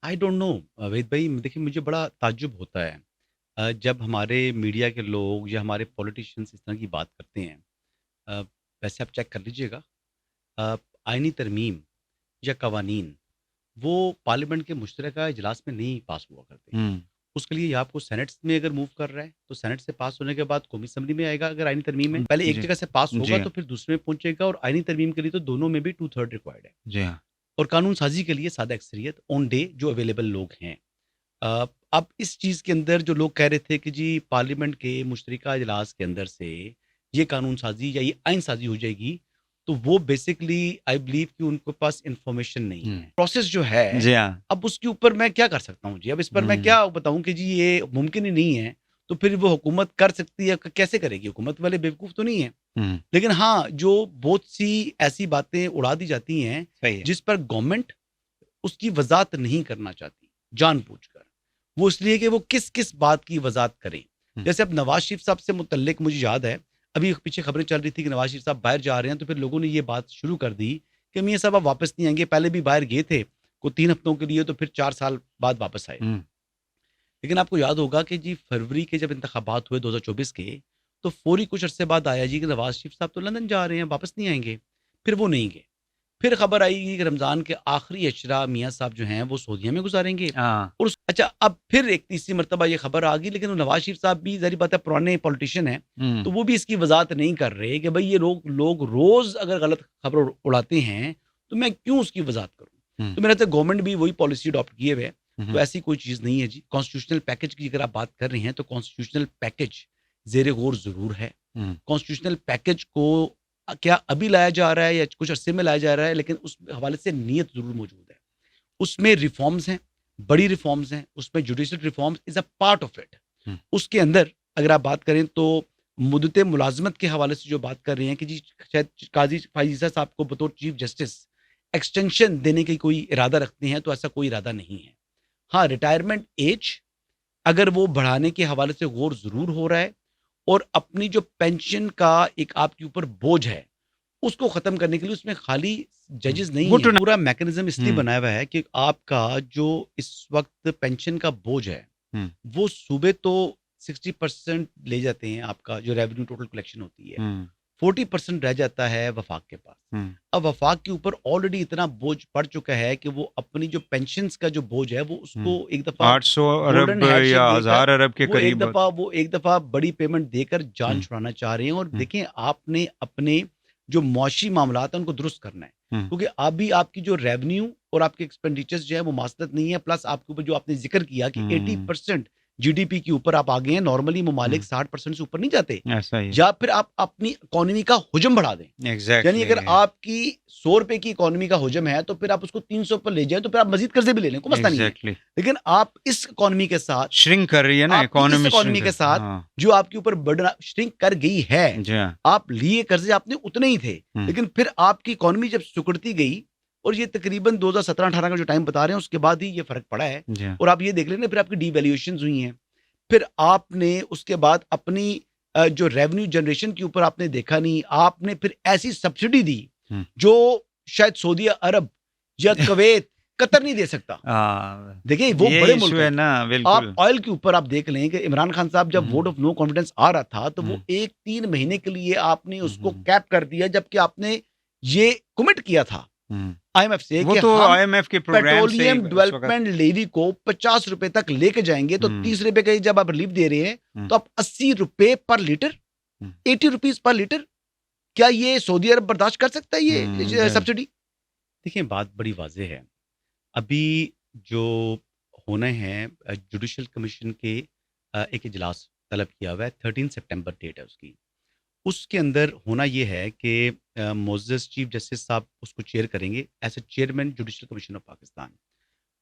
I don't know वेद भाई, देखिए मुझे बड़ा ताज्जुब होता है जब हमारे मीडिया के लोग या हमारे पॉलिटिशियंस इस तरह की बात करते हैं। अ, वैसे आप चेक कर लीजिएगा, अ, आईनी तरमीम या कवानीन वो पार्लियामेंट के मुश्तरका इजलास में नहीं पास हुआ करते हैं। हुँ, उसके लिए या आपको सेनेट में अगर मूव कर रहा है तो सेनेट से पास होने के बाद कौमी असम्बली में आएगा। अगर आईनी तरमीम है पहले एक जी, जगह से पास जी होगा हाँ, तो फिर दूसरे में पहुंचेगा, और आईनी तरमीम के लिए तो दोनों में भी 2/3 रिक्वायर्ड है। जी हाँ। और कानून साजी के लिए सादा अक्सरियत ऑन डे जो अवेलेबल लोग हैं। अब इस चीज़ के अंदर जो लोग कह रहे थे कि जी पार्लियामेंट के मुश्तरका इजलास के अंदर से ये कानून साज़ी या ये आइन साज़ी हो जाएगी, तो वो बेसिकली आई बिलीव कि उनके पास इन्फॉर्मेशन नहीं हुँ, है। प्रोसेस जो है, जी हाँ। अब उसके ऊपर मैं क्या कर सकता हूँ जी? अब इस पर मैं हुँ, क्या बताऊँ कि जी ये मुमकिन ही नहीं है, तो फिर वो हुकूमत कर सकती है, क कैसे करेगी? हुकूमत वाले बेवकूफ़ तो नहीं है। हुँ, लेकिन हाँ, जो बहुत सी ऐसी बातें उड़ा दी जाती हैं, सही है। जिस पर गवर्नमेंट उसकी वज़ाहत नहीं करना चाहती, जानबूझकर। वो इसलिए कि वो किस-किस बात की वज़ाहत करें। हुँ, जैसे अब नवाज़ शरीफ साहब से मुतल्लिक मुझे याद है, अभी पीछे खबरें चल रही थी कि नवाज़ शरीफ साहब बाहर जा रहे हैं, तो फिर लोगों ने ये बात शुरू कर दी कि मियाँ साहब आप वापस नहीं आएँगे, पहले भी बाहर गए थे, को 3 हफ्तों के लिए, तो फिर 4 साल बाद वापस आए। हुँ, लेकिन आपको याद होगा कि जी फरवरी के जब इंतखाबात हुए 2024 के, तो फौरी कुछ अरसे बाद आया जी कि नवाज़ शरीफ साहब तो लंदन जा रहे हैं, वापस नहीं आएँगे। फिर वो नहीं गए। फिर खबर आई कि रमज़ान के आखिरी अशरा मियाँ साहब जो हैं वो सऊदीया में गुज़ारेंगे। हाँ, और उस अच्छा, अब फिर एक तीसरी मर्तबा ये खबर आ गई, लेकिन वो नवाज़ शरीफ साहब भी ज़ाहिर बात है पुराने पॉलिटिशियन हैं, हुँ, तो वो भी इसकी वज़ाहत नहीं कर रहे कि भई ये लोग लोग रोज़ अगर गलत खबर उड़ाते हैं, तो मैं क्यों उसकी वज़ाहत करूँ? हुँ, तो मेरा तो गवर्नमेंट भी वही पॉलिसी अडॉप्ट किए हुए है, हुँ, तो हुँ, ऐसी कोई चीज़ नहीं है जी। कॉन्स्टिट्यूशनल पैकेज की अगर आप बात कर रहे हैं, तो कॉन्स्टिट्यूशनल पैकेज ज़ेर-ए-गौर ज़रूर है। हुँ, कॉन्स्टिट्यूशनल पैकेज को क्या अभी लाया जा रहा है या कुछ अरसे में लाया जा रहा है, लेकिन उस हवाले से नीयत ज़रूर मौजूद है। उसमें रिफ़ॉर्म्स हैं, बड़ी रिफ़ॉर्म्स हैं, उसमें judicial reforms is a part of it. हुँ, उसके अंदर अगर आप बात करें तो मुद्दते मुलाज़मत के हवाले से जो बात कर रहे हैं कि जी शायद काज़ी फ़ायज़ा साहब को बतौर चीफ़ जस्टिस एक्सटेंशन देने की कोई इरादा रखते हैं, तो ऐसा कोई इरादा नहीं है। हाँ, रिटायरमेंट ऐज अगर वो बढ़ाने के हवाले से गौर ज़रूर हो रहा है, और अपनी जो पेंशन का एक आपके ऊपर बोझ है, उसको ख़त्म करने के लिए उसमें खाली हुँ, जजेस नहीं वो है। तो ना पूरा मैकेनिज़्म इसलिए हुँ, बनाया हुआ है कि आपका जो इस वक़्त पेंशन का बोझ है, हुँ, वो सूबे तो 60% ले जाते हैं, आपका जो रेवेन्यू टोटल कलेक्शन होती है। हुँ, 40% रह जाता है वफ़ाक के पास। हुँ, अब वफ़ाक के ऊपर ऑलरेडी इतना बोझ पड़ चुका है कि वो अपनी जो पेंशन्स का जो बोझ है, वो उसको हुँ, एक दफ़ा 800 गोल्डन अरब हैंडशेक या देकर, 1000 अरब के करीब वो एक दफ़ा बड़ी पेमेंट देकर जान हुँ, छुड़ाना चाह रहे हैं। और हुँ, देखें, आपने अपने जो मुआशी मामलात हैं उनको दुरुस्त करना है। हुँ, क्योंकि अभी आपकी जो रेवेन्यू और आपके एक्सपेंडिचर्स जो है वो मासदत नहीं है, प्लस आपके ऊपर जो आपने ज़िक्र किया कि हुँ, 80% जीडीपी के ऊपर आप आ गए हैं। नॉर्मली ममालिक हुँ, 60% से ऊपर नहीं जाते। ऐसा ही है। या फिर आप अपनी इकोनॉमी का हुजम बढ़ा दें। यानी एग्ज़ैक्टली, अगर आपकी ₹100 की इकोनॉमी का हुजम है, तो फिर आप उसको 300 पर ले जाएँ, तो फिर आप मज़ीद कर्ज़े भी ले लें, कोई मसला नहीं है। एग्ज़ैक्टली। लेकिन आप इस इकोनॉमी के साथ, श्रिंक कर रही है ना आपकी इस इकोनॉमी इकोनॉमी श्रिंक के है। साथ हाँ, जो आपके ऊपर बर्डन श्रिंक कर गई है, जी हाँ। आप लिए कर्ज़े आपने उतने ही थे। हुँ, लेकिन फिर आपकी इकोनॉमी जब सिकुड़ती गई, और ये तकरीबन 2017-18 का जो टाइम बता रहे हैं, उसके बाद ही ये फ़र्क पड़ा है। जी हाँ। और आप ये देख लें ना, फिर आपकी डिवैल्यूएशंस हुई हैं। फिर आपने उसके बाद अपनी जो रेवेन्यू जनरेशन के ऊपर आपने देखा नहीं, आपने फिर ऐसी सब्सिडी दी, हुँ। जो शायद सऊदी अरब या कुवैत, कतर नहीं दे सकता। देखिए, वो ये बड़े इश्यू मुल्क है हैं। ना आप बिल्कुल। ऑयल के ऊपर आप देख लें कि इमरान खान साहब जब हुँ, वोट ऑफ नो कॉन्फिडेंस आ रहा था, तो वो हुँ, 1-3 महीने के लिए आपने हुँ, उसको हुँ, कैप कर दिया, जबकि आपने ये कमिट किया था हुँ। आईएमएफ से वो कि तो हम आईएमएफ के प्रोग्राम से ही पेट्रोलियम उस वक़्त डेवलपमेंट लेवी को ₹50 तक लेके जाएँगे, तो हुँ, ₹30 का जब आप रिलीफ दे रहे हैं, हुँ, तो आप ₹80 पर लीटर, हुँ, ₹80 पर लीटर, क्या ये सऊदी अरब बर्दाश्त कर सकता है ये हुँ, सब्सिडी? देखिए, बात बड़ी वाज़ेह है। अभी जो होने हैं, जुडिशल कमीशन के एक इजलास तलब किया हुआ है, 13 सितंबर डेट है उसकी। उसके अंदर होना ये है कि मोअज़्ज़ज़ चीफ जस्टिस साहब उसको चेयर करेंगे as a chairman judicial commission of Pakistan.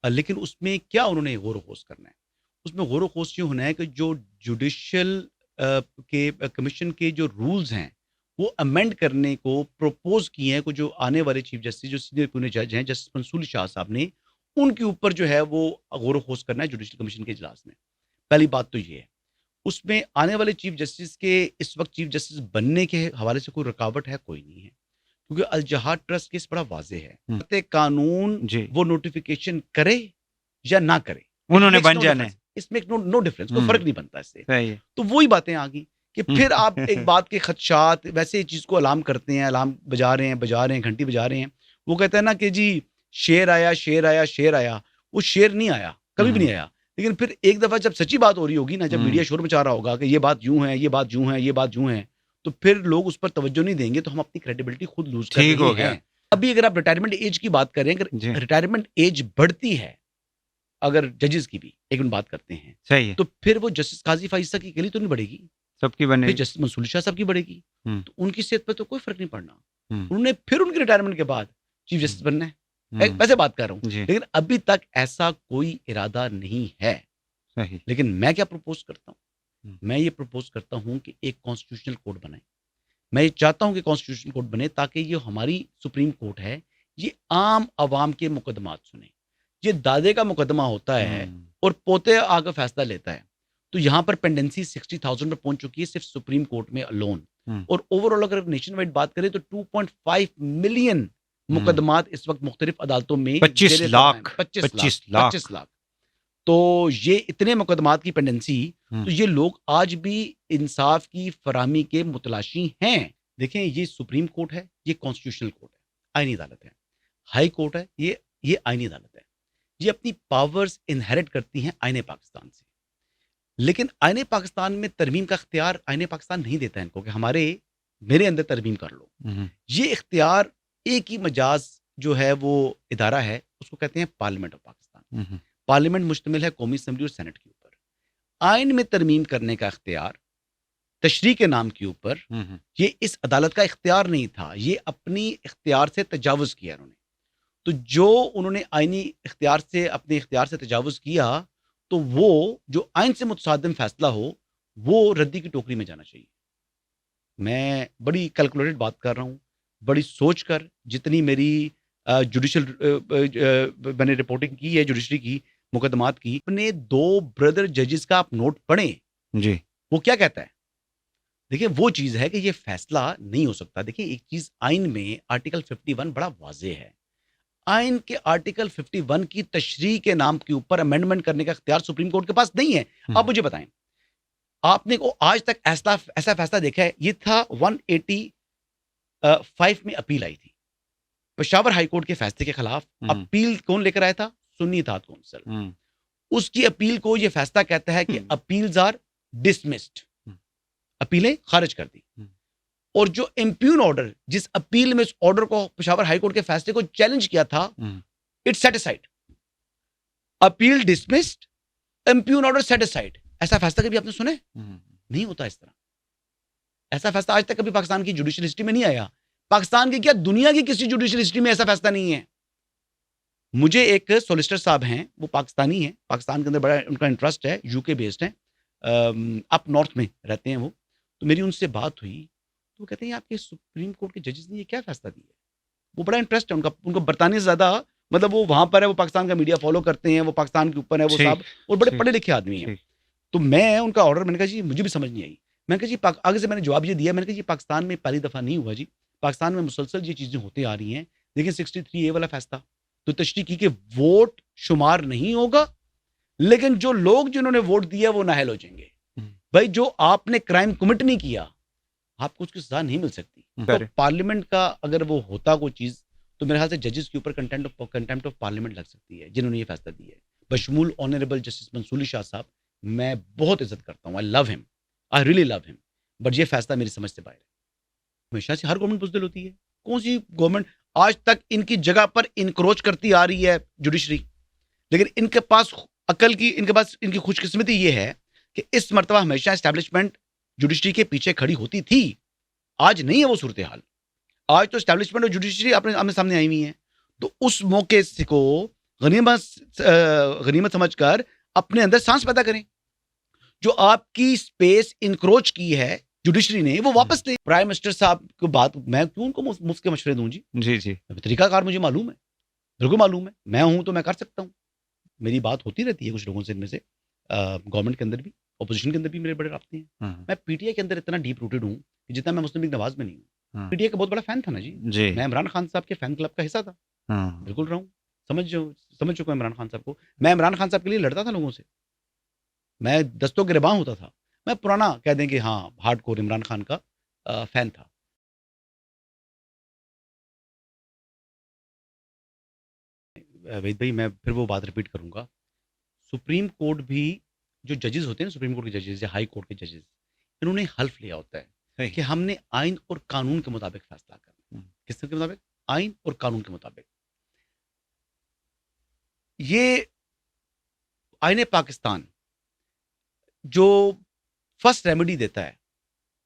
लेकिन उसमें क्या उन्होंने गौर-व-ख़ोस करना है? उसमें गौर-व-ख़ोस ये होना है कि जो जुडिशल के कमीशन के जो रूल्स हैं, वो अमेंड करने को प्रपोज़ किए हैं, को जो आने वाले चीफ जस्टिस जो सीनियर पुणे जज हैं, जस्टिस मंसूर शाह साहब ने, उनके ऊपर जो है वो गौर-व-ख़ोस करना है जुडिशल कमीशन के इजलास में। पहली बात तो ये है। उसमें आने वाले चीफ जस्टिस के इस वक़्त चीफ जस्टिस बनने के हवाले से कोई रुकावट है? कोई नहीं है। क्योंकि अल जहाद ट्रस्ट केस बड़ा वाज़ेह है। हुँ, कानून जी, वो नोटिफ़िकेशन करे या ना करे, उन्होंने makes बन no जाना है। difference. इसमें नो डिफरेंस, कोई फर्क नहीं बनता इससे। सही है। तो वही बातें आ गई कि फिर आप एक बात के खदशात वैसे ही चीज को अलार्म करते हैं, अलार्म बजा रहे हैं, घंटी बजा रहे हैं। वो कहते हैं ना कि जी शेर आया, शेर आया, शेर आया। वो शेर नहीं आया, कभी भी नहीं आया। लेकिन फिर एक दफा जब सच्ची बात हो रही होगी ना, जब मीडिया शोर मचा रहा होगा कि ये बात यूं है, ये बात यूं है, ये बात यूं है, तो फिर लोग उस पर तवज्जो नहीं देंगे, तो हम अपनी क्रेडिबिलिटी खुद लूज कर ठीक हो रहे गया। हैं। अभी अगर आप रिटायरमेंट एज की बात करें, जी। अगर रिटायरमेंट एज बढ़ती है अगर जजेस की भी एक मिनट बात करते हैं, सही है। तो फिर वो जस्टिस काजी फाइज की अकेली तो नहीं बढ़ेगी, सबकी फिर बनेगी। जस्टिस मंसूर शाह साहब की बढ़ेगी। हम्म। तो उनकी सेहत पर तो कोई फर्क नहीं पड़ना। हम्म। उन्होंने फिर उनके रिटायरमेंट के बाद चीफ जस्टिस बनना है। हम्म। वैसे बात कर रहा हूँ, जी। लेकिन अभी तक ऐसा कोई इरादा नहीं है। सही। लेकिन मैं क्या प्रपोज करता हूँ, हम्म। मैं ये प्रपोज करता हूँ कि एक कॉन्स्टिट्यूशनल कोड बनाए। मैं ये चाहता हूँ कि कॉन्स्टिट्यूशनल कोड बने ताकि ये हमारी सुप्रीम कोर्ट है, ये आम आवाम के मुकदमात सुने। ये दादे का मुकदमा होता है और पोते आकर फैसला लेता है। तो यहाँ पर पेंडेंसी 60,000 पे पहुंच चुकी है सिर्फ सुप्रीम कोर्ट में अलोन। और ओवरऑल अगर नेशन वाइड बात करें तो 2.5 मिलियन मुकदमात इस वक्त मुख्तलिफ अदालतों में 25 लाख 25 लाख। तो ये इतने मुकदमात की पेंडेंसी, तो ये लोग आज भी इंसाफ की फराहमी के मुतलाशी हैं। देखें, ये सुप्रीम कोर्ट है, ये कॉन्स्टिट्यूशनल कोर्ट है, आईनी अदालत है। हाई कोर्ट है, ये आईनी अदालत है। ये अपनी पावर्स इनहेरिट करती हैं आईने पाकिस्तान से। लेकिन आईने पाकिस्तान में तरमीम का इख्तियार आईने पाकिस्तान नहीं देता इनको कि मेरे अंदर तरमीम कर लो। ये इख्तियार एक ही मजाज जो है वो इदारा है, उसको कहते हैं पार्लियामेंट ऑफ पाकिस्तान। पार्लियामेंट मुश्तमिल है कौमी असम्बली और सेनेट के ऊपर। आइन में तरमीम करने का इख्तियार तशरीह के नाम के ऊपर ये इस अदालत का इख्तियार नहीं था, ये अपनी इख्तियार से तजावुज़ किया उन्होंने। तो जो उन्होंने आइनी इख्तियार से अपने इख्तियार से तजावुज़ किया, तो वो जो आइन से मुतसादिम फैसला हो वो रद्दी की टोकरी में जाना चाहिए। मैं बड़ी कैलकुलेटेड बात कर रहा हूँ, बड़ी सोच कर, जितनी मेरी जुडिशल मैंने रिपोर्टिंग की है जुडिशरी की मुकदमात की। अपने 2 ब्रदर जजेस का आप नोट पढ़ें जी। वो क्या कहता है। देखिए वो चीज़ है कि ये फैसला नहीं हो सकता। देखिए एक चीज़ आइन में आर्टिकल 51 बड़ा वाज़ेह है। आइन के आर्टिकल 51 की तशरीह के नाम के ऊपर अमेंडमेंट करने का इख्तियार सुप्रीम कोर्ट के पास नहीं है। आप मुझे बताएं, आपने को आज तक ऐसा फैसला देखा है? ये था 185 में अपील आई थी पेशावर हाई कोर्ट के फैसले के खिलाफ। अपील कौन लेकर आया था? सुन्नी इत्तेहाद कौंसिल। उसकी अपील को ये फैसला कहता है कि अपील्स आर डिसमिस्ड, अपीलें खारिज कर दी। और जो इम्प्यून ऑर्डर, जिस अपील में इस ऑर्डर को पेशावर हाई कोर्ट के फैसले को चैलेंज किया था, it's satisfied. Appeal dismissed, impugn order satisfied. ऐसा फैसला कभी आपने सुने? नहीं होता इस तरह। ऐसा फैसला आज तक कभी पाकिस्तान की जुडिशियल हिस्ट्री में नहीं आया। पाकिस्तान की क्या, दुनिया की किसी जुडिशियल हिस्ट्री में ऐसा फैसला नहीं है। मुझे एक सोलिसिटर साहब हैं, वो पाकिस्तानी हैं, पाकिस्तान के अंदर बड़ा उनका इंटरेस्ट है, यूके बेस्ड है, अप नॉर्थ में रहते हैं वो। तो मेरी उनसे बात हुई तो वो कहते हैं आपके सुप्रीम कोर्ट के जजेस ने ये क्या फैसला दिया है। वो बड़ा इंटरेस्ट है उनका, उनको बरतानिया से ज़्यादा, मतलब वो वहाँ पर है, वो पाकिस्तान का मीडिया फॉलो करते हैं, वो पाकिस्तान के ऊपर है वो साहब, और बड़े पढ़े लिखे आदमी हैं। तो मैं उनका ऑर्डर, मैंने कहा जी मुझे भी समझ नहीं आई। मैंने कहा जी आगे से मैंने जवाब ये दिया, मैंने कहा जी पाकिस्तान में पहली दफ़ा नहीं हुआ जी, पाकिस्तान में मुसलसल ये चीज़ें होती आ रही हैं। लेकिन 63A वाला फैसला तो तशरीह की कि वोट शुमार नहीं होगा, लेकिन जो लोग जिन्होंने वोट दिया वो नाअहल हो जाएंगे। भाई जो आपने क्राइम कमिट नहीं किया, आपको उसकी सजा नहीं मिल सकती। तो पार्लियामेंट का अगर वो होता कोई चीज़, तो मेरे ख्याल से जजेस के ऊपर कंटेम्प्ट ऑफ पार्लियामेंट लग सकती है, जिन्होंने ये फैसला दिया है। बशमूल ऑनरेबल जस्टिस मंसूर शाह साहब, मैं बहुत इज्जत करता हूँ, I love him, I really love him, but ये फैसला मेरी समझ से बाहर है। हमेशा से हर गवर्नमेंट बुज़दिल होती है। कौन सी गवर्नमेंट आज तक इनकी जगह पर इनक्रोच करती आ रही है जुडिशरी, लेकिन इनके पास अकल की, इनके पास इनकी खुशकिस्मती ये है कि इस मर्तबा हमेशा एस्टैब्लिशमेंट जुडिशरी के पीछे खड़ी होती थी। आज नहीं है वो सूरत हाल। आज तो एस्टैब्लिशमेंट और जुडिशरी अपने आमने सामने आई हुई है। तो उस मौके को गनीमत समझकर अपने अंदर सांस पैदा करें। जो आपकी स्पेस इनक्रोच की है जुडिशरी ने, वो वापस ले। प्राइम मिनिस्टर साहब को बात, मैं क्यों उनको मुफ्त के मशवरे दूं जी? जी तरीकाकार मुझे मालूम है, बिल्कुल मालूम है। मैं हूं तो मैं कर सकता हूं। मेरी बात होती रहती है कुछ लोगों से, इनमें से गवर्नमेंट के अंदर भी, अपोजिशन के अंदर भी मेरे बड़े रास्ते हैं। मैं पीटीआई के अंदर इतना डीप रूटेड हूँ कि जितना मैं मुस्लिम लीग नवाज में नहीं हूँ। पीटीआई का बहुत बड़ा फैन था ना जी। मैं इमरान खान साहब के फैन क्लब का हिस्सा था, बिल्कुल रहा हूँ। समझ चुका हूं इमरान खान साहब को। मैं इमरान खान साहब के लिए लड़ता था लोगों से, मैं दस्तों गिरबान होता था। मैं पुराना कह दें कि हाँ हार्ड कोर इमरान खान का फैन था। वहीद भाई, मैं फिर वो बात रिपीट करूंगा। सुप्रीम कोर्ट भी, जो जजेस होते हैं ना, सुप्रीम कोर्ट के जजेस या हाई कोर्ट के जजेस, इन्होंने हल्फ लिया होता है सही। कि हमने आइन और कानून के मुताबिक फैसला करना है। हम्म, किस तरह के मुताबिक? आइन और कानून के मुताबिक। ये आईने पाकिस्तान जो फर्स्ट रेमेडी देता है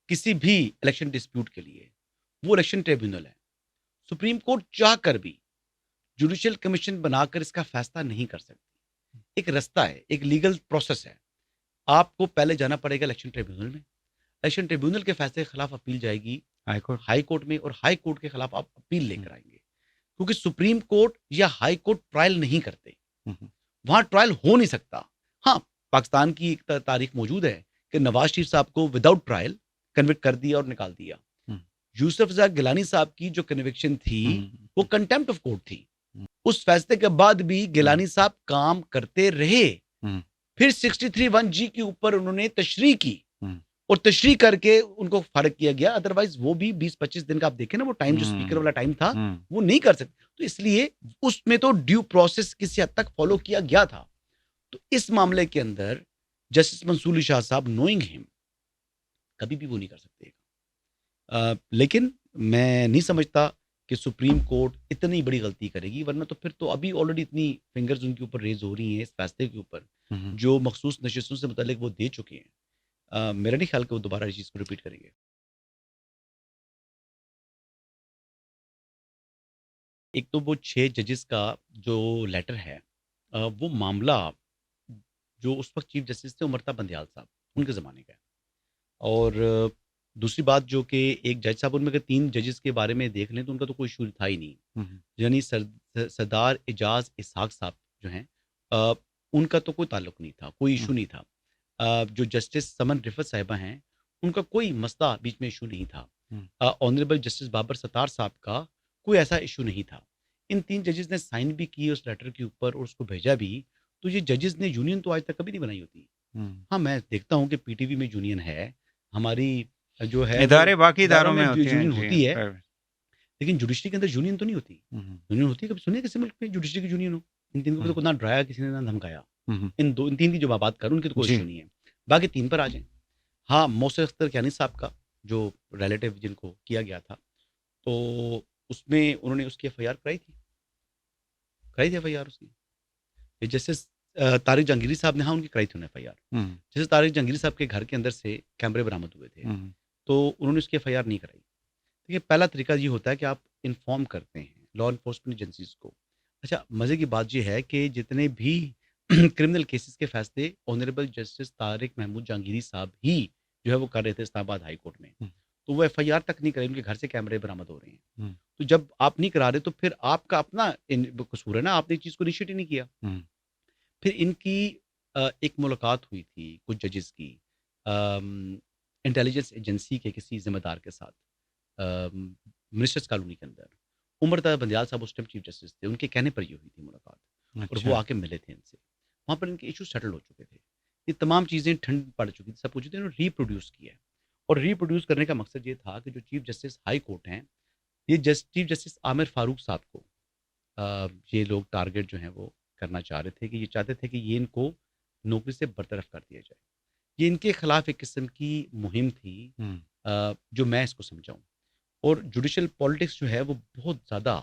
किसी भी इलेक्शन डिस्प्यूट के लिए, वो इलेक्शन ट्रिब्यूनल है। सुप्रीम कोर्ट चाह कर भी जुडिशियल कमीशन बनाकर इसका फैसला नहीं कर सकती। एक रास्ता है, एक लीगल प्रोसेस है। आपको पहले जाना पड़ेगा इलेक्शन ट्रिब्यूनल में, इलेक्शन ट्रिब्यूनल के फैसले के खिलाफ अपील जाएगी हाई कोर्ट में, और हाई कोर्ट के खिलाफ आप अपील लेकर आएंगे, क्योंकि सुप्रीम कोर्ट या हाई कोर्ट ट्रायल नहीं करते, वहां ट्रायल हो नहीं सकता। हाँ, पाकिस्तान की एक तारीख मौजूद है कि नवाज शरीफ साहब को विदाउट ट्रायल कन्विक्ट कर दिया और निकाल दिया। यूसुफ रजा गिलानी साहब की जो कन्विक्शन थी वो कंटेम्प्ट ऑफ कोर्ट थी। उस फैसले के बाद भी गिलानी साहब काम करते रहे। फिर 63(1) के ऊपर उन्होंने तशरीह की और तशरीह करके उनको फारिग किया गया। अदरवाइज वो भी 20-25 दिन का आप देखें ना, वो टाइम जो स्पीकर वाला टाइम था, वो नहीं कर सकते। तो इसलिए उसमें तो ड्यू प्रोसेस किसी हद तक फॉलो किया गया था। तो इस मामले के अंदर जस्टिस मंसूर अली शाह साहब, नोइंग हिम, कभी भी वो नहीं कर सकते। लेकिन मैं नहीं समझता कि सुप्रीम कोर्ट इतनी बड़ी गलती करेगी, वरना तो फिर तो अभी ऑलरेडी इतनी फिंगर्स उनके ऊपर रेज हो रही हैं इस फैसले के ऊपर, जो मखसूस नशिस्तों से मुतालिक वो दे चुके हैं। मेरा नहीं ख्याल कि वो दोबारा इस चीज़ को रिपीट करेंगे। एक तो वो 6 जजेस का जो लेटर है, वो मामला जो उस वक्त चीफ जस्टिस थे उमरता बंदयाल साहब, उनके ज़माने का है। और दूसरी बात जो कि एक जज साहब, उनमें अगर 3 जजेस के बारे में देख लें तो उनका तो कोई इशू था ही नहीं। यानी सरदार एजाज इसहाक साहब जो हैं, उनका तो कोई ताल्लुक नहीं था, कोई इशू नहीं था। जो जस्टिस समन रिफत साहिबा हैं, उनका कोई मसला बीच में इशू नहीं था। ऑनरेबल जस्टिस बाबर सत्तार साहब का कोई ऐसा इशू नहीं था। इन 3 जजेस ने साइन भी किए उस लेटर के ऊपर और उसको भेजा भी। तो ये जजेस ने यूनियन तो आज तक कभी नहीं बनाई होती। हाँ, मैं देखता हूँ कि पीटीवी में यूनियन है, हमारी जो है इदारे बाकी इदारों में यूनियन होती है, प्राइवेट। लेकिन जुडिशरी के अंदर यूनियन तो नहीं होती। यूनियन होती है, कभी सुनिए किसी मुल्क में जुडिशरी की यूनियन हो? इन 3 को तो ना डराया किसी ने, ना धमकाया। इन 3 की जो मैं बात करूँ, उनकी तो कोई जी। इशू नहीं है। बाकी 3 पर आ जाएं। हाँ, मोहसिन अख्तर कियानी साहब का जो रिलेटिव जिनको किया गया था, तो उसमें उन्होंने उसकी एफआईआर कराई थी एफआईआर उसकी। जस्टिस तारिक जहांगीरी साहब ने, हाँ, उनकी कराई थी उन्होंने एफआईआर। जैसे तारिक जहांगीरी साहब के घर के अंदर से कैमरे बरामद हुए थे, तो उन्होंने उसकी एफआईआर नहीं कराई। देखिए, पहला तरीका ये होता है कि आप इन्फॉर्म करते हैं लॉ इन्फोर्समेंट एजेंसीज को। अच्छा, मज़े की बात ये है कि जितने भी क्रिमिनल केसेस के फैसले ऑनरेबल जस्टिस तारिक महमूद जहांगीरी साहब ही जो है वो कर रहे थे इस्लामाबाद हाई कोर्ट में, तो वो एफआईआर तक नहीं करे, उनके घर से कैमरे बरामद हो रहे हैं। तो जब आप नहीं करा रहे तो फिर आपका अपना कसूर है ना, आपने चीज़ को इनिशिएट ही नहीं किया। फिर इनकी एक मुलाकात हुई थी कुछ जजेस की इंटेलिजेंस एजेंसी के किसी जिम्मेदार के साथ मिनिस्टर्स कॉलोनी के अंदर। उमरता बंदयाल साहब उस टाइम चीफ जस्टिस थे, उनके कहने पर ये हुई थी मुलाकात। और वो आके मिले थे इनसे, वहाँ पर इनके इशू सेटल हो चुके थे, ये तमाम चीज़ें ठंड पड़ चुकी थी, सब कुछ इन्होंने रीप्रोड्यूस किया है। और रीप्रोड्यूस करने का मकसद ये था कि जो चीफ जस्टिस हाई कोर्ट हैं, ये चीफ जस्टिस आमिर फारूक साहब को ये लोग टारगेट जो हैं वो करना चाह रहे थे, कि ये चाहते थे कि ये इनको नौकरी से बरतरफ कर दिया जाए। ये इनके खिलाफ एक किस्म की मुहिम थी, जो मैं इसको समझाऊँ। और जुडिशल पॉलिटिक्स जो है वो बहुत ज़्यादा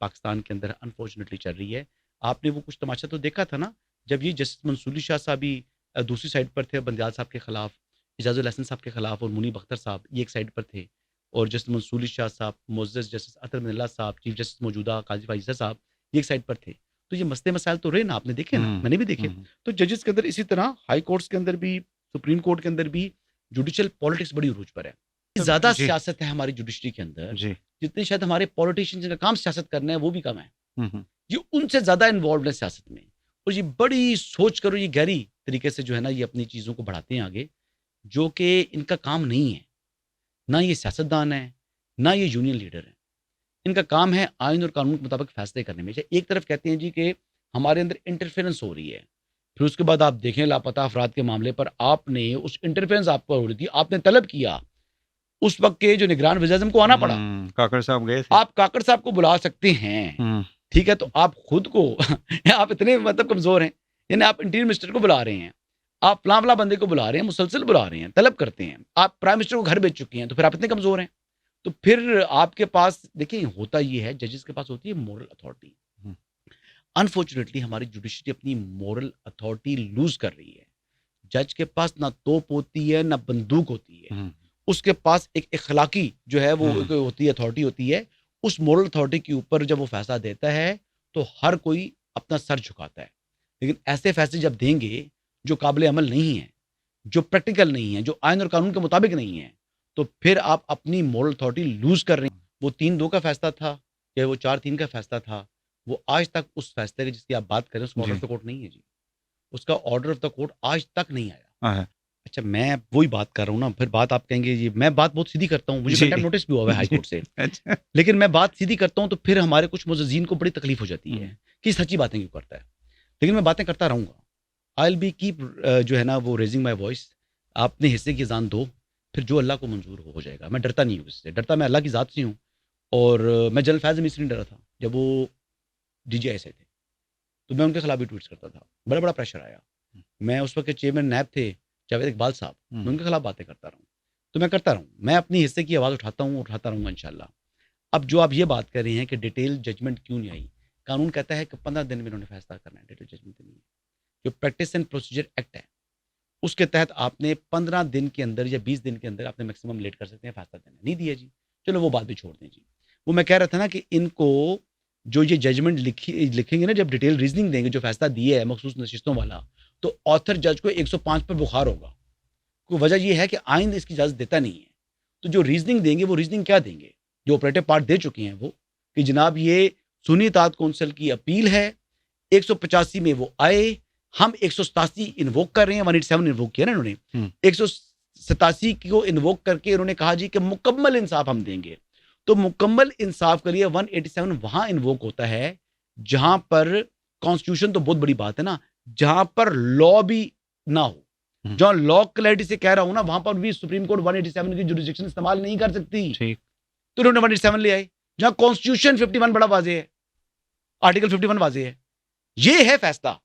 पाकिस्तान के अंदर अनफॉर्चुनेटली चल रही है। आपने वो कुछ तमाशा तो देखा था ना, जब ये जस्टिस मंसूर अली शाह साहब भी दूसरी साइड पर थे बंदयाल साहब के खिलाफ, इजाज़ुल हसन साहब के खिलाफ, और मुनीब अख्तर साहब ये एक साइड पर थे, और जस्टिस मंसूर अली शाह साहब, मुअज़्ज़ज़ जस्टिस अतर मिनल्ला साहब, चीफ जस्टिस मौजूदा काजी फाइज़ा साहब ये एक साइड पर थे। तो ये मसले मसाइल तो रहे ना, आपने देखे ना, मैंने भी देखे। तो जजेस के अंदर इसी तरह, हाई कोर्ट्स के अंदर भी, सुप्रीम कोर्ट के अंदर भी जुडिशल पॉलिटिक्स बड़ी उरूज पर है। ज़्यादा सियासत है हमारी जुडिशरी के अंदर, जितनी शायद हमारे पॉलिटिशियंस का काम सियासत करना है वो भी कम है। ये उनसे ज़्यादा इन्वॉल्व है सियासत में, और ये बड़ी सोच करो, ये गहरी तरीके से जो है ना, ये अपनी चीज़ों को बढ़ाते हैं आगे, जो कि इनका काम नहीं है। ना ये सियासतदान है, ना ये यूनियन लीडर है। इनका काम है आइन और कानून के मुताबिक फैसले करने में। एक तरफ कहते हैं जी कि हमारे अंदर इंटरफेरेंस हो रही है, फिर उसके बाद आप देखें लापता अफराद के मामले पर आपने उस इंटरफेरेंस आपको हो रही थी, आपने तलब किया, उस वक्त के जो निगरान वज़ीर आज़म को आना पड़ा। काकड़ साहब गए थे। आप काकड़ साहब को बुला सकते हैं, ठीक है, तो आप खुद को आप इतने मतलब कमज़ोर हैं, यानी आप इंटीरियर मिनिस्टर को बुला रहे हैं, आप फलां-फलां बंदे को बुला रहे हैं, मुसलसल बुला रहे हैं, तलब करते हैं, आप प्राइम मिनिस्टर को घर भेज चुके हैं, तो फिर आप इतने कमज़ोर हैं। तो फिर आपके पास देखिए होता ये है, जजेस के पास होती है मोरल अथॉरिटी। अनफॉर्चुनेटली हमारी जुडिशरी अपनी मोरल अथॉरिटी लूज कर रही है। जज के पास ना तोप होती है ना बंदूक होती है, उसके पास एक इखलाकी जो है वो होती है, अथॉरिटी होती है। उस मोरल अथॉरिटी के ऊपर जब वो फैसला देता है तो हर कोई अपना सर झुकाता है, लेकिन ऐसे फैसले जब देंगे जो काबिल अमल नहीं है, जो प्रैक्टिकल नहीं है, जो आइन और कानून के मुताबिक नहीं है, तो फिर आप अपनी मोरल अथॉरिटी लूज कर रहे हैं। वो 3-2 का फैसला था या वो 4-3 का फैसला था, वो आज तक उस फैसले की जिसकी आप बात कर रहे हैं उसका ऑर्डर ऑफ द कोर्ट नहीं है जी। उसका ऑर्डर ऑफ द कोर्ट आज तक नहीं आया। अच्छा, मैं वही बात कर रहा हूँ ना, फिर बात आप कहेंगे ये मैं बात बहुत सीधी करता हूँ, मुझे कंटेम्प्ट नोटिस भी हुआ है हाई कोर्ट से। अच्छा। लेकिन मैं बात सीधी करता हूँ तो फिर हमारे कुछ मुअज़्ज़िज़ीन को बड़ी तकलीफ हो जाती है कि सच्ची बातें क्यों करता है। लेकिन मैं बातें करता रहूँगा। आई विल बी कीप जो है ना वो रेजिंग माय वॉइस। आप अपने हिस्से की अज़ान दो, फिर जो अल्लाह को मंजूर हो जाएगा। मैं डरता नहीं हूँ किसी से, डरता मैं अल्लाह की ज़ात से हूँ। और मैं जनरल फैज़ हमीद से नहीं डरा था जब वो डीजीआई से थे, तो मैं उनके खिलाफ भी ट्वीट्स करता था। बड़ा प्रेशर आया। मैं उस वक्त के चेयरमैन नैब थे जावेद इकबाल साहब, मैं उनके खिलाफ बातें करता रहूँ, तो मैं करता रहूँ। मैं अपनी हिस्से की आवाज़ उठाता हूँ, उठाता रहूँगा इंशाल्लाह। अब जो आप ये बात कर रहे हैं कि डिटेल जजमेंट क्यों नहीं आई, कानून कहता है कि 15 दिन में इन्होंने फैसला करना है, डिटेल जजमेंट नहीं है। जो प्रैक्टिस एंड प्रोसीजर एक्ट है उसके तहत आपने 15 दिन के अंदर या 20 दिन के अंदर आपने मैक्सिमम लेट कर सकते हैं फैसला देना, नहीं दिया जी। चलो वो बात भी छोड़ दें जी। वो मैं कह रहा था ना कि इनको जो ये जजमेंट लिखेंगे ना, जब डिटेल रीजनिंग देंगे, जो फैसला दिया है मखसूस नशिस्तों वाला, तो ऑथर जज को 105 पर बुखार होगा। कोई वजह ये है कि आइन इसकी इजाज़त देता नहीं है। तो जो रीजनिंग देंगे वो रीजनिंग क्या देंगे, जो ऑपरेटिव पार्ट दे चुके हैं वो, कि जनाब ये सुन्नी इत्तेहाद कौंसिल की अपील है, 185 में वो आए, हम 187 इन्वोक कर रहे हैं, 187 इन्वोक किया ना इन्होंने, 187 को इन्वोक करके इन्होंने कहा जी कि मुकम्मल इंसाफ हम देंगे। तो मुकम्मल इंसाफ के लिए 187 वहां इन्वोक होता है जहां पर कॉन्स्टिट्यूशन, तो बहुत बड़ी बात है ना, जहां पर लॉ भी ना हो, जहां लॉ क्लैरिटी से कह रहा हूं ना, वहां पर भी सुप्रीम कोर्ट 187 की जुरिस्डिक्शन इस्तेमाल नहीं कर सकती। तो इन्होंने 187 ले आए जहां कॉन्स्टिट्यूशन 51 बड़ा वाजे है, आर्टिकल 51 वाजे है। ये है फैसला,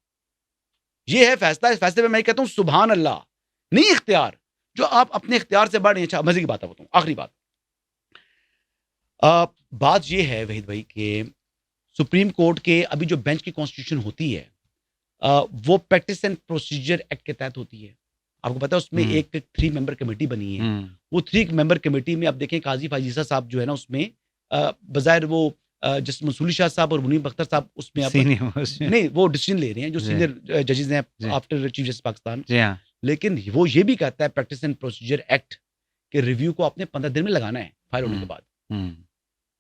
ये है फैसला। इस फैसले में मैं कहता हूं सुभान अल्लाह, नहीं इख्तियार जो आप अपने इख्तियार से बढ़। अच्छा, मजे की बात बताऊं, आखिरी बात, बात ये है वहीद भाई कि सुप्रीम कोर्ट के अभी जो बेंच की कॉन्स्टिट्यूशन होती है, वो प्रैक्टिस एंड प्रोसीजर एक्ट के तहत होती है। आपको पता है उसमें एक 3 मेंबर कमेटी बनी है। वो 3 मेंबर कमेटी में आप देखें काजी फाजीसा साहब जो है ना उसमें बजायर वो जस्टिस मंसूरी शाह साहब और मुनीब अख्तर साहब उसमें नहीं वो डिसीजन ले रहे हैं, जो सीनियर जजेस हैं आफ्टर चीफ जस्टिस पाकिस्तान। लेकिन वो ये भी कहता है प्रैक्टिस एंड प्रोसीजर एक्ट के रिव्यू को आपने 15 दिन में लगाना है फाइल होने के बाद।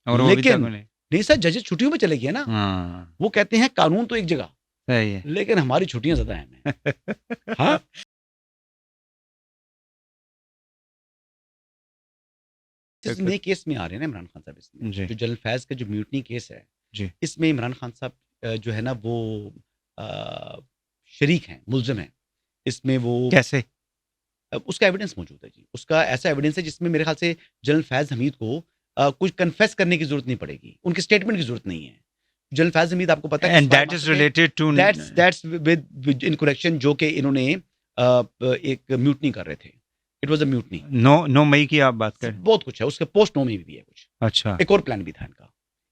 और लेकिन नहीं सर, जजेस छुट्टियों में चले गए ना। वो कहते हैं कानून तो एक जगह है, लेकिन हमारी छुट्टियां ज्यादा हैं। हाँ इस नए केस में आ रहे हैं ना इमरान खान साहब, इसमें जो जनरल फैज का जो म्यूटनी केस है इसमें इमरान खान साहब जो है ना वो शरीक हैं, मुल्जिम हैं इसमें। वो कैसे, उसका एविडेंस मौजूद है जी। उसका ऐसा एविडेंस है जिसमें मेरे ख्याल से जनरल फैज हमीद को कुछ कन्फेस करने की जरूरत नहीं पड़ेगी, उनके स्टेटमेंट की जरूरत नहीं है। जनरल फैज हमीद आपको पता है, and that is related to that's within connection जो कि इन्होंने एक म्यूटनी कर रहे थे। It was a mutiny. 9 मई की आप बात करें, बहुत कुछ है उसके पोस्ट 9 मई भी है कुछ। अच्छा, एक और प्लान भी था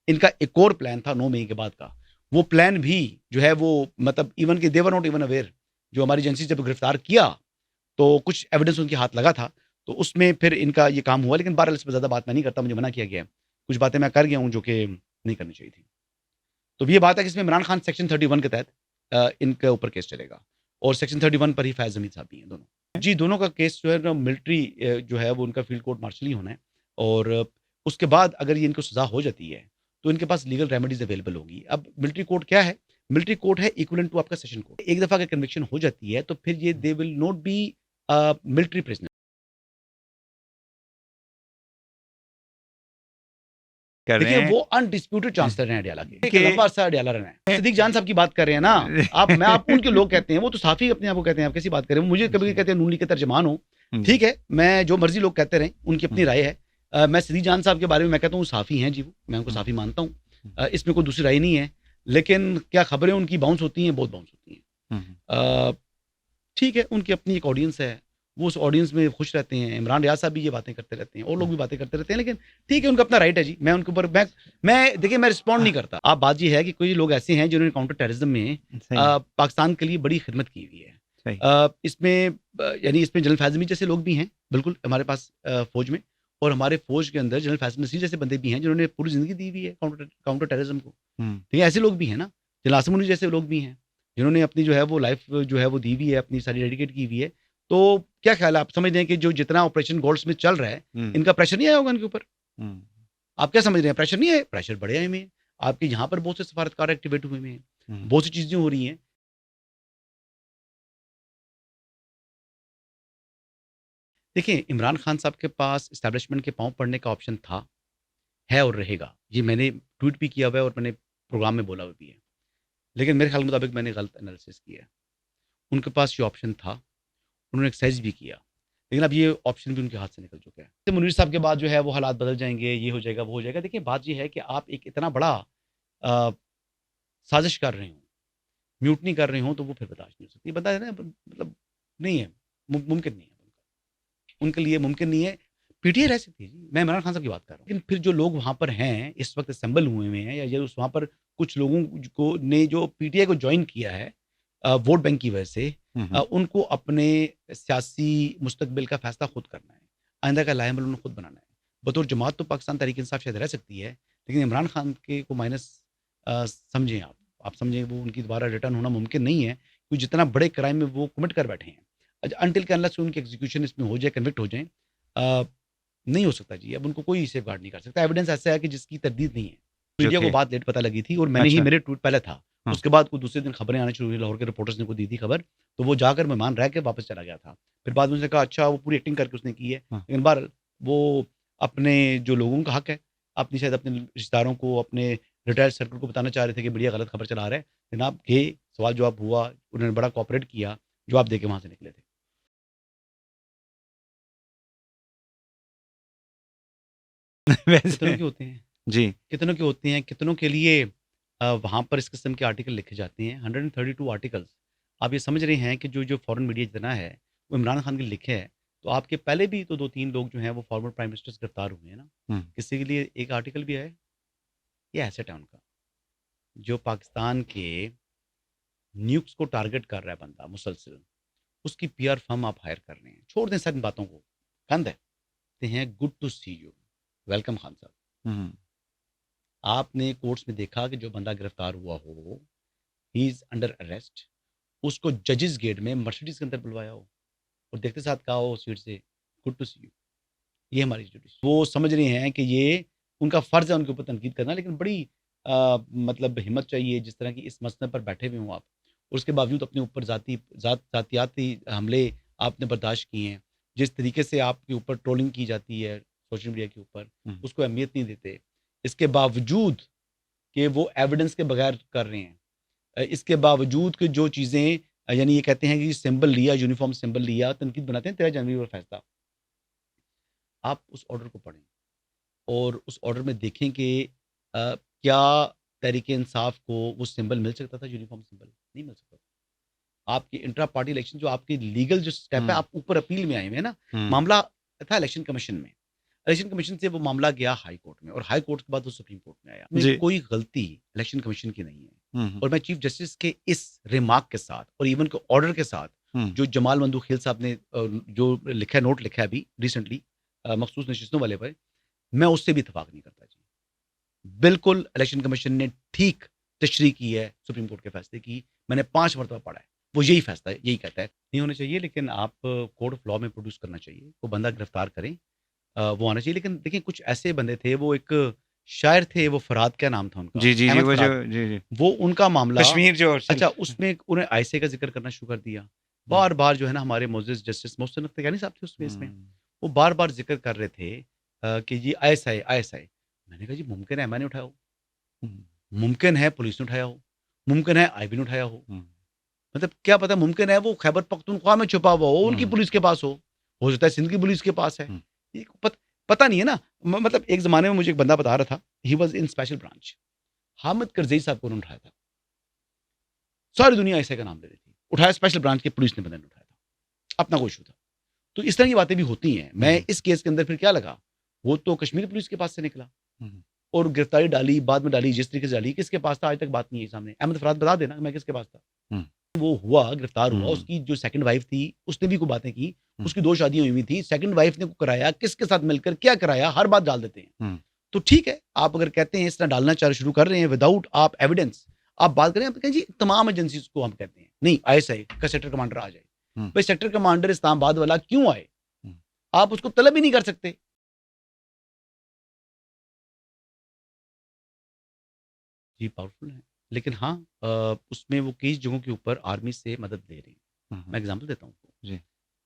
इनका एक और प्लान था 9 मई के बाद का। वो प्लान भी जो है वो मतलब इवन कि दे वर नॉट इवन अवेयर। जो हमारी एजेंसी जब गिरफ्तार किया तो कुछ एविडेंस उनके हाथ लगा था, तो उसमें फिर इनका ये काम हुआ। लेकिन बहरहाल इस पर ज़्यादा बात मैं नहीं करता, मुझे मना किया गया है। कुछ बातें मैं कर गया हूँ जो कि नहीं करनी चाहिए थी। तो ये बात है कि इसमें इमरान खान सेक्शन 31 के तहत इनके ऊपर केस चलेगा, और सेक्शन 31 पर ही फैज हमीद साहब भी हैं दोनों जी। दोनों का केस जो है ना मिलिट्री जो है वो उनका फील्ड कोर्ट मार्शल ही होना है, और उसके बाद अगर ये इनको सजा हो जाती है तो इनके पास लीगल रेमेडीज अवेलेबल होगी। अब मिलिट्री कोर्ट क्या है? मिलिट्री कोर्ट है इक्विवेलेंट टू आपका सेशन कोर्ट। एक दफ़ा अगर कन्विक्शन हो जाती है तो फिर ये they will not be military prisoner. कर रहे देखिए हैं। वो अनडिस्प्यूटेड चांसलर हैं अडयाला के, एक कि- लंबा अरसा अडयाला रहे हैं। सिद्दीक जान साहब की बात कर रहे हैं ना आप उनके लोग कहते हैं, वो तो साफी अपने आप को कहते हैं, आप कैसी बात करें, मुझे कभी जी। कहते हैं नून लीग के तर्जमान हो, जी। ठीक है, मैं जो मर्जी लोग कहते रहे, उनकी अपनी राय है। मैं सिद्दीक जान साहब के बारे में मैं कहता हूँ साफी हैं जी, वो मैं उनको साफी मानता हूँ, इसमें कोई दूसरी राय नहीं है, लेकिन क्या खबरें उनकी बाउंस होती हैं, बहुत बाउंस होती हैं। ठीक है, उनकी अपनी एक ऑडियंस है, वो उस ऑडियंस में खुश रहते हैं। इमरान रियाज साहब भी ये बातें करते रहते हैं और लोग भी बातें करते रहते हैं, लेकिन ठीक है, उनका अपना राइट है जी। मैं उनके ऊपर मैं देखिए मैं रिस्पॉन्ड नहीं करता। आप बात ये है कि कोई लोग ऐसे हैं जिन्होंने काउंटर टेररिज्म में पाकिस्तान के लिए बड़ी खिदमत की हुई है। इसमें यानी इसमें जनरल फैज़ल जैसे लोग भी हैं बिल्कुल हमारे पास फौज में, और हमारे फौज के अंदर जनरल फैज़ल नसीर जैसे बंदे भी हैं जिन्होंने पूरी जिंदगी दी हुई है काउंटर टेररिज्म को। ठीक है, ऐसे लोग भी हैं ना, जनरल आसिम मुनीर जैसे लोग भी हैं जिन्होंने अपनी जो है वो लाइफ जो है वो दी हुई है, अपनी सारी डेडिकेट की हुई है। तो क्या ख्याल है, आप समझ रहे हैं कि जो जितना ऑपरेशन गोल्डस्मिथ चल रहा है, इनका प्रेशर नहीं आया होगा इनके ऊपर? आप क्या समझ रहे हैं, प्रेशर नहीं है? प्रेशर बढ़े आए में, आपके यहाँ पर बहुत से सफारतकार एक्टिवेट हुए हैं, बहुत सी चीजें हो रही हैं। देखिए, इमरान खान साहब के पास इस्टेब्लिशमेंट के पाँव पड़ने का ऑप्शन था, है और रहेगा। ये मैंने ट्वीट भी किया हुआ है और मैंने प्रोग्राम में बोला हुआ भी है, लेकिन मेरे ख्याल के मुताबिक मैंने गलत एनालिसिस किया है। उनके पास ये ऑप्शन था, उन्होंने एक्सरसाइज भी किया, लेकिन अब ये ऑप्शन भी उनके हाथ से निकल चुका है। तो मुनीर साहब के बाद जो है वो हालात बदल जाएंगे, ये हो जाएगा, वो हो जाएगा। देखिए बात ये है कि आप एक इतना बड़ा साजिश कर रहे हो, म्यूटनी कर रहे हो, तो वो फिर बर्दाश्त नहीं हो सकती। बता देना मतलब नहीं है, मुमकिन नहीं है, उनके लिए मुमकिन नहीं है। पीटीआई रह सकती है जी, मैं इमरान खान साहब की बात कर रहा हूँ, लेकिन फिर जो लोग वहाँ पर हैं इस वक्त असेंबल हुए हुए हैं, या वहाँ पर कुछ लोगों को ने जो पीटीआई को ज्वाइन किया है वोट बैंक की वजह से, उनको अपने सियासी मुस्तकबिल का फैसला खुद करना है, आइंदा का लाएमल उन्हें खुद बनाना है। बतौर जमात तो पाकिस्तान तहरीक इंसाफ शायद रह सकती है, लेकिन इमरान खान के को माइनस समझें आप समझें, वो उनकी दोबारा रिटर्न होना मुमकिन नहीं है, क्योंकि जितना बड़े क्राइम में वो कमिट कर बैठे हैं, अनटिल के अनलेस उनकी एग्जीक्यूशन इसमें हो जाए, कन्विक्ट हो जाए, नहीं हो सकता जी। अब उनको कोई सेफ गार्ड नहीं कर सकता। एविडेंस ऐसा है कि जिसकी तरदीद नहीं है। मीडिया को बात लेट पता लगी थी, और मैंने ही मेरे ट्वीट पहले था, उसके बाद को दूसरे दिन खबरें आने शुरू हुई, लाहौर के रिपोर्टर्स ने को दी थी खबर, तो वो जाकर मेहमान रह के वापस चला गया था। फिर बाद में उसने कहा अच्छा वो पूरी एक्टिंग करके उसने की है, लेकिन बार वो अपने जो लोगों का हक है, अपनी शायद अपने रिश्तेदारों को, अपने रिटायर्ड सर्कल को बताना चाह रहे थे कि मीडिया गलत खबर चला रहा है। जनाब गए, सवाल जवाब हुआ, उन्होंने बड़ा कोऑपरेट किया, जवाब दे के वहाँ से निकले थे। कितनों के होते हैं जी, कितनों के होते हैं, कितनों के लिए वहाँ पर इस किस्म के आर्टिकल लिखे जाते हैं। 132 आर्टिकल्स, आप ये समझ रहे हैं कि जो फॉरेन मीडिया जितना है वो इमरान खान के लिखे है, तो आपके पहले भी तो 2-3 लोग जो हैं वो फॉर्मर प्राइम मिनिस्टर्स गिरफ्तार हुए हैं ना, किसी के लिए एक आर्टिकल भी आया? ये एसेट है उनका, जो पाकिस्तान के न्यूक्स को टारगेट कर रहा है बंदा मुसलसल, उसकी पीआर फर्म आप हायर कर रहे हैं। छोड़ दें सारी बातों को, कंद है, कहते हैं good to see you, welcome Khan साहब। आपने कोर्ट्स में देखा कि जो बंदा गिरफ्तार हुआ हो, ही इज अंडर अरेस्ट, उसको जजेस गेट में मर्सिडीज के अंदर बुलवाया हो और देखते साथ कहा हो सीट से गुड टू सी यू। ये हमारी जुडिशरी, वो समझ रहे हैं कि ये उनका फर्ज है उनके ऊपर तनकीद करना, लेकिन बड़ी मतलब हिम्मत चाहिए जिस तरह की इस मसले पर बैठे हुए हों आप, और उसके बावजूद अपने ऊपर जातियाती हमले आपने बर्दाश्त किए हैं। जिस तरीके से आपके ऊपर ट्रोलिंग की जाती है सोशल मीडिया के ऊपर, उसको अहमियत नहीं देते, इसके बावजूद कि वो एविडेंस के बगैर कर रहे हैं, इसके बावजूद कि जो चीज़ें यानी ये कहते हैं कि सिंबल लिया, यूनिफॉर्म सिंबल लिया, तनकीद बनाते हैं 13 जनवरी पर फैसला। आप उस ऑर्डर को पढ़ें और उस ऑर्डर में देखें कि क्या तहरीक इंसाफ को वो सिंबल मिल सकता था, यूनिफॉर्म सिंबल नहीं मिल सकता था। आपकी इंट्रा पार्टी इलेक्शन जो आपकी लीगल जो स्टेप है, आप ऊपर अपील में आए हुए हैं ना, मामला था इलेक्शन कमीशन में, इलेक्शन कमीशन से वो मामला गया हाई कोर्ट में, और हाई कोर्ट के बाद वो सुप्रीम कोर्ट में आया। कोई गलती इलेक्शन कमीशन की नहीं है, और मैं चीफ जस्टिस के इस रिमार्क के साथ और इवन के ऑर्डर के साथ जो जमाल मंदू खेल साहब ने जो लिखा है, नोट लिखा है अभी रिसेंटली मखसूस नशिस्तों वाले पर, मैं उससे भी इतफाक नहीं करता जी। बिल्कुल इलेक्शन कमीशन ने ठीक तशरीह की है सुप्रीम कोर्ट के फैसले की, मैंने 5 मरतबा पढ़ा है, वो यही फैसला है, यही कहता है नहीं होना चाहिए, लेकिन आप कोर्ट ऑफ लॉ में प्रोड्यूस करना चाहिए, वो बंदा गिरफ्तार करें, वो आना चाहिए। लेकिन देखिए कुछ ऐसे बंदे थे, वो एक शायर थे, वो फराद क्या नाम था उनका, जी, अहमद वो फराद, जी, वो उनका मामला कश्मीर जो अच्छा, उसमें उन्हें आईसीए का जिक्र करना शुरू कर दिया। बार बार जो है ना, हमारे मोअज़्ज़िज़ जस्टिस मोहसिन अख्तर यानी साहब थे उसमें, इसमें वो बार बार जिक्र कर रहे थे कि ये आईएसआई मैंने कहा जी मुमकिन है मैंने उठाया हो, हम्म, मुमकिन है पुलिस ने उठाया हो, मुमकिन है आईबी ने उठाया हो, हम्म, मतलब क्या पता, मुमकिन है वो खैबर पख्तूनख्वा में छुपा हुआ हो, उनकी पुलिस के पास हो सकता है सिंध की पुलिस के पास है। हम्म, ये पता नहीं है ना। मतलब एक जमाने में मुझे एक बंदा बता रहा था, he was in special branch, Hamid Karzai साहब को उन्होंने उठाया था, सारी दुनिया ऐसे का नाम ले रही थी, उठाया स्पेशल ब्रांच के पुलिस ने बंदे ने उठाया था, अपना कोई इशू था। तो इस तरह की बातें भी होती हैं। मैं इस केस के अंदर फिर क्या लगा, वो तो कश्मीर पुलिस के पास से निकला और गिरफ्तारी डाली, बाद में डाली, जिस तरीके से डाली, किसके पास था आज तक बात नहीं है सामने। अहमद फराद बता देना मैं किसके पास था। वो हुआ, गिरफ्तार हुआ, उसकी जो सेकंड वाइफ थी उसने भी कोई बातें की, उसकी 2 शादियां हुई थी, सेकंड वाइफ ने को कराया, किसके साथ मिलकर क्या कराया, हर बात डाल देते हैं। तो ठीक है, आप अगर कहते हैं इस तरह डालना शुरू कर रहे हैं विदाउट आप एविडेंस, आप बात करें, आप कहें जी तमाम एजेंसीज को हम कहते हैं नहीं, आईएसआई का सेक्टर कमांडर आ जाए। भाई सेक्टर कमांडर इस्लामाबाद वाला क्यों आए, आप उसको तलब ही नहीं कर सकते। जी पावरफुल है, लेकिन हाँ उसमें वो कई जगहों के ऊपर आर्मी से मदद ले रही है। मैं एग्जांपल देता हूँ जी।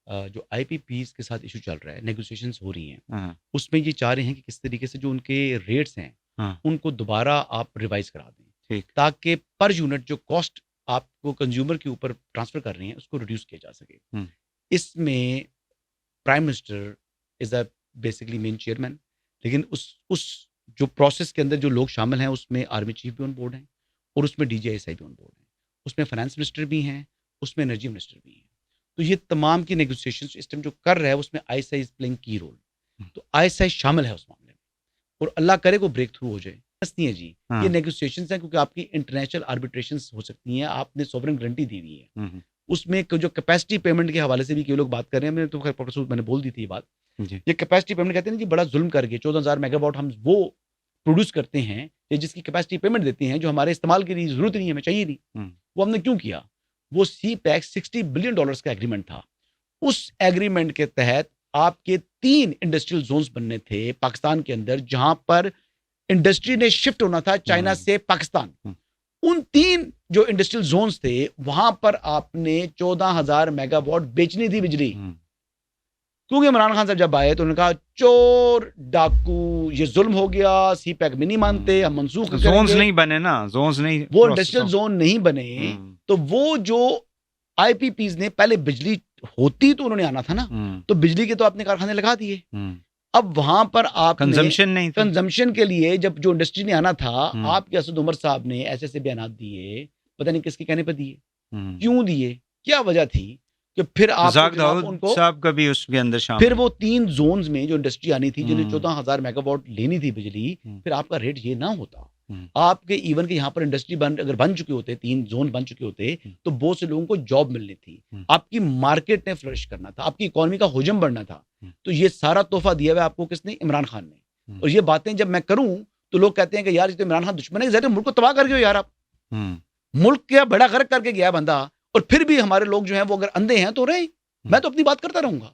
जो आईपीपीस के साथ इशू चल रहा है, नेगोशिएशंस हो रही हैं, उसमें ये चाह रहे हैं कि किस तरीके से जो उनके रेट्स हैं उनको दोबारा आप रिवाइज करा दें, ताकि पर यूनिट जो कॉस्ट आपको कंज्यूमर के ऊपर ट्रांसफर कर रही हैं उसको रिड्यूस किया जा सके। इसमें prime minister is a basically main chairman, लेकिन उस जो प्रोसेस के अंदर जो लोग शामिल हैं उसमें आर्मी चीफ भी ऑन बोर्ड हैं और उसमें डीजीआईएसआई भी ऑन बोर्ड हैं, उसमें फाइनेंस मिनिस्टर भी हैं, उसमें एनर्जी मिनिस्टर भी हैं। तो ये तमाम की नेगोशिएशन सिस्टम जो कर रहा है उसमें आईएसआई इज प्लेइंग की रोल, तो आईएसआई शामिल है उस मामले में और अल्लाह करे को ब्रेक थ्रू हो जाए। नहीं है जी, ये नेगोशिएशंस हैं क्योंकि आपकी इंटरनेशनल आर्बिट्रेशंस हो सकती हैं, आपने सॉवरेन गारंटी दी हुई है। उसमें जो कैपेसिटी पेमेंट के हवाले से भी कई लोग बात कर रहे हैं, मैंने तो खैर मैंने बोल दी थी ये बात। ये कैपेसिटी पेमेंट कहते हैं जी, बड़ा जुल्म करके 14,000 मेगावाट हम वो प्रोड्यूस करते हैं जिसकी कैपेसिटी पेमेंट देते हैं, जो हमारे इस्तेमाल के लिए जरूरत नहीं है, हमें चाहिए नहीं, वो हमने क्यों किया। वो सी पैक $60 बिलियन का एग्रीमेंट था। उस एग्रीमेंट के तहत आपके 3 इंडस्ट्रियल जोन्स बनने थे पाकिस्तान के अंदर, जहां पर इंडस्ट्री ने शिफ्ट होना था चाइना से पाकिस्तान। उन 3 जो इंडस्ट्रियल जोन्स थे वहां पर आपने 14,000 मेगावाट बेचनी थी बिजली, क्योंकि इमरान खान साहब जब आए तो उन्होंने कहा चोर डाकू, ये जुल्म हो गया, सी पैक में नहीं मानते, हम मनसूख करेंगे। जोन्स नहीं बने ना, जोन्स नहीं, वो इंडस्ट्रियल जोन नहीं बने, तो वो जो आईपीपीज ने पहले बिजली होती तो उन्होंने आना था ना, तो बिजली के तो आपने कारखाने लगा दिए। अब वहां पर आप कंजम्पशन नहीं, कंजम्पशन के लिए जब जो इंडस्ट्री ने आना था, आपके असद उमर साहब ने ऐसे बयान दिए, पता नहीं किसके कहने पर दिए, क्यों दिए, क्या वजह थी कि फिर आप उनको साहब का भी उसके अंदर शामिल, फिर वो 3 जोन्स में जो इंडस्ट्री आनी थी जिन्हें 14,000 मेगावाट लेनी थी बिजली, फिर आपका रेट ये ना होता। आपके इवन के यहाँ पर इंडस्ट्री अगर बन चुके होते, 3 जोन बन चुके होते, तो बहुत से लोगों को जॉब मिलनी थी, आपकी मार्केट ने फ्लरिश करना था, आपकी इकोनॉमी का हुजम बढ़ना था। तो ये सारा तोहफा दिया हुआ आपको किसने, इमरान खान ने। और ये बातें जब मैं करूं तो लोग कहते हैं कि यार ये तो इमरान खान दुश्मन है, मुल्क को तबाह कर गए यार आप, मुल्क क्या बड़ा गर्क करके गया बंदा, और फिर भी हमारे लोग जो हैं वो अगर अंधे हैं तो रहे, मैं तो अपनी बात करता रहूंगा।